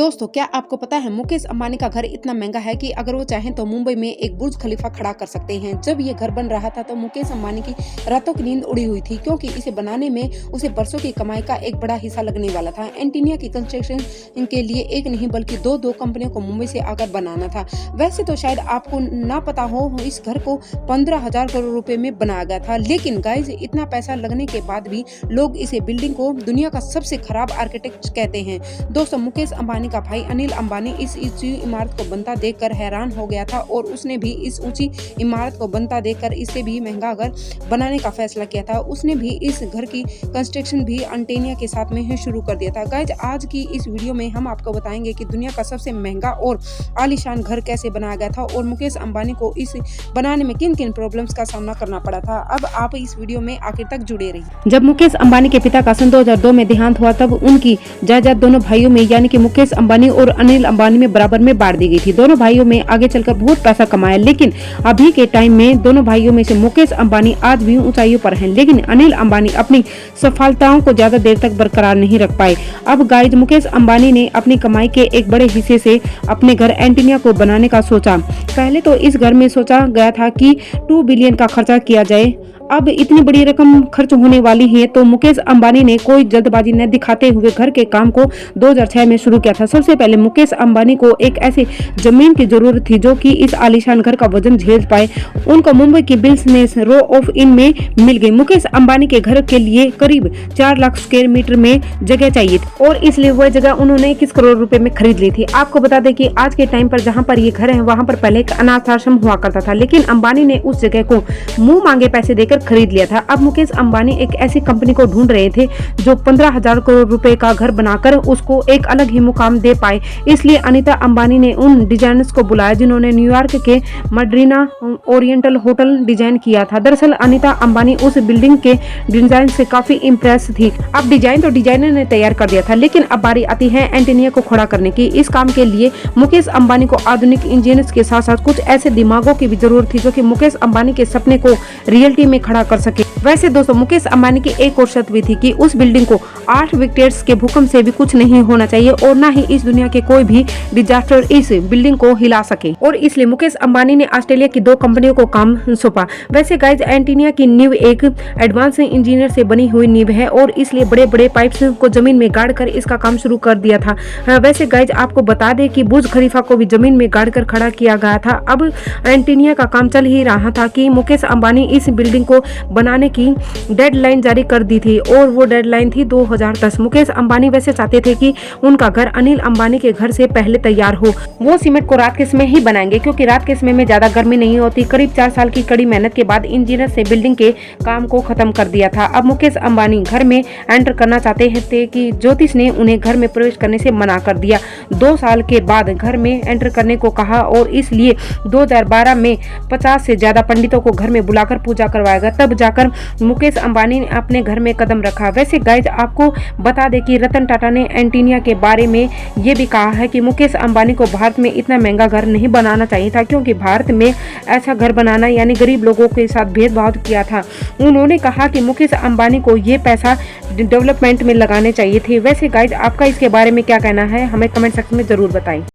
दोस्तों, क्या आपको पता है मुकेश अंबानी का घर इतना महंगा है कि अगर वो चाहें तो मुंबई में एक बुर्ज खलीफा खड़ा कर सकते हैं। जब ये घर बन रहा था तो मुकेश अंबानी की रातों की नींद उड़ी हुई थी, क्योंकि इसे बनाने में उसे बरसों की कमाई का एक बड़ा हिस्सा लगने वाला था। एंटीनिया की कंस्ट्रक्शन के लिए एक नहीं बल्कि दो कंपनियों को मुंबई से आकर बनाना था। वैसे तो शायद आपको ना पता हो, इस घर को 15,000 करोड़ रुपए में बनाया गया था, लेकिन गाइस इतना पैसा लगने के बाद भी लोग इसे बिल्डिंग को दुनिया का सबसे खराब आर्किटेक्ट कहते हैं। दोस्तों, मुकेश अंबानी का भाई अनिल अंबानी इस ऊंची इमारत को बनता देखकर हैरान हो गया था और उसने भी इस ऊंची इमारत को बनता देखकर इससे भी महंगा घर बनाने का फैसला किया था। उसने भी इस घर की कंस्ट्रक्शन भी एंटीनिया के साथ में ही शुरू कर दिया था। गाइस, आज की इस वीडियो में हम आपको बताएंगे कि दुनिया का सबसे महंगा और आलीशान घर कैसे बनाया गया था और मुकेश अंबानी को इस बनाने में किन किन प्रॉब्लम्स का सामना करना पड़ा था। अब आप इस वीडियो में आखिर तक जुड़े रहिए। जब मुकेश अंबानी के पिता का सन 2002 में देहांत हुआ, तब उनकी जायदाद दोनों भाइयों में यानी कि मुकेश अंबानी और अनिल अंबानी में बराबर में बांट दी गई थी। दोनों भाइयों में आगे चलकर बहुत पैसा कमाया, लेकिन अभी के टाइम में दोनों भाइयों में से मुकेश अंबानी आज भी ऊंचाइयों पर हैं, लेकिन अनिल अंबानी अपनी सफलताओं को ज्यादा देर तक बरकरार नहीं रख पाए। अब गाइस, मुकेश अंबानी ने अपनी कमाई के एक बड़े हिस्से से अपने घर एंटीनिया को बनाने का सोचा। पहले तो इस घर में सोचा गया था कि 2 बिलियन का खर्चा किया जाए। अब इतनी बड़ी रकम खर्च होने वाली है तो मुकेश अंबानी ने कोई जल्दबाजी न दिखाते हुए घर के काम को 2006 में शुरू किया था। सबसे पहले मुकेश अंबानी को एक ऐसी जमीन की जरूरत थी जो कि इस आलीशान घर का वजन झेल पाए। उनको मुंबई की बिजनेस रो ऑफ इन में मिल गई। मुकेश अंबानी के घर के लिए करीब 4 लाख स्क्वायर मीटर में जगह चाहिए थी और इसलिए वह जगह उन्होंने 21 करोड़ रुपए में खरीद ली थी। आपको बता दें कि आज के टाइम पर जहाँ पर ये घर है वहाँ पर पहले एक अनाथ आश्रम हुआ करता था, लेकिन अंबानी ने उस जगह को मुंह मांगे पैसे देकर खरीद लिया था। अब मुकेश अंबानी एक ऐसी कंपनी को ढूंढ रहे थे जो 15,000 करोड़ रुपए का घर बनाकर उसको एक अलग ही मुकाम दे पाए। इसलिए अनीता अंबानी ने उन डिजाइनर्स को बुलाया जिन्होंने न्यूयॉर्क के मडरीना ओरिएंटल होटल डिजाइन किया था। दरअसल अनीता अंबानी उस बिल्डिंग के डिजाइन से काफी इम्प्रेस थी। अब डिजाइन तो डिजाइनर ने तैयार कर दिया था, लेकिन अब बारी आती है एंटीनिया को खड़ा करने की। इस काम के लिए मुकेश अंबानी को आधुनिक इंजीनियर्स के साथ साथ कुछ ऐसे दिमागों की भी जरूरत थी जो कि मुकेश अंबानी के सपने को रियलिटी में खड़ा कर सके। वैसे दोस्तों, मुकेश अंबानी की एक और शर्त भी थी कि उस बिल्डिंग को 8 विक्टर्स के भूकंप से भी कुछ नहीं होना चाहिए और ना ही इस दुनिया के कोई भी डिजास्टर इस बिल्डिंग को हिला सके, और इसलिए मुकेश अंबानी ने ऑस्ट्रेलिया की 2 कंपनियों को काम सौंपा। वैसे गाइस, एंटीनिया की नींव एक एडवांस इंजीनियर से बनी हुई नींव है और इसलिए बड़े बड़े पाइप्स को जमीन में गाड़ कर इसका काम शुरू कर दिया था। वैसे गाइस, आपको बता दें कि बुर्ज खलीफा को भी जमीन में गाड़ कर खड़ा किया गया था। अब एंटीनिया का काम चल ही रहा था कि मुकेश अंबानी इस बिल्डिंग को बनाने की डेडलाइन जारी कर दी थी और वो डेडलाइन थी 2010। मुकेश अंबानी वैसे चाहते थे कि उनका घर अनिल अंबानी के घर से पहले तैयार हो। वो सीमेंट को रात के समय ही बनाएंगे क्योंकि रात के समय में ज्यादा गर्मी नहीं होती। करीब 4 साल की कड़ी मेहनत के बाद इंजीनियर से बिल्डिंग के काम को खत्म कर दिया था। अब मुकेश अंबानी घर में एंटर करना चाहते थे कि ज्योतिष ने उन्हें घर में प्रवेश करने से मना कर दिया। 2 साल के बाद घर में एंटर करने को कहा और इसलिए 2012 में 50 से ज्यादा पंडितों को घर में बुलाकर पूजा करवाया गया। तब जाकर मुकेश अंबानी ने अपने घर में कदम रखा। वैसे गाइज, आपको बता दें कि रतन टाटा ने एंटीनिया के बारे में ये भी कहा है कि मुकेश अंबानी को भारत में इतना महंगा घर नहीं बनाना चाहिए था, क्योंकि भारत में ऐसा घर बनाना यानी गरीब लोगों के साथ भेदभाव किया था। उन्होंने कहा कि मुकेश अंबानी को ये पैसा डेवलपमेंट में लगाने चाहिए थे। वैसे गाइज, आपका इसके बारे में क्या कहना है, हमें कमेंट सेक्शन में जरूर बताएं।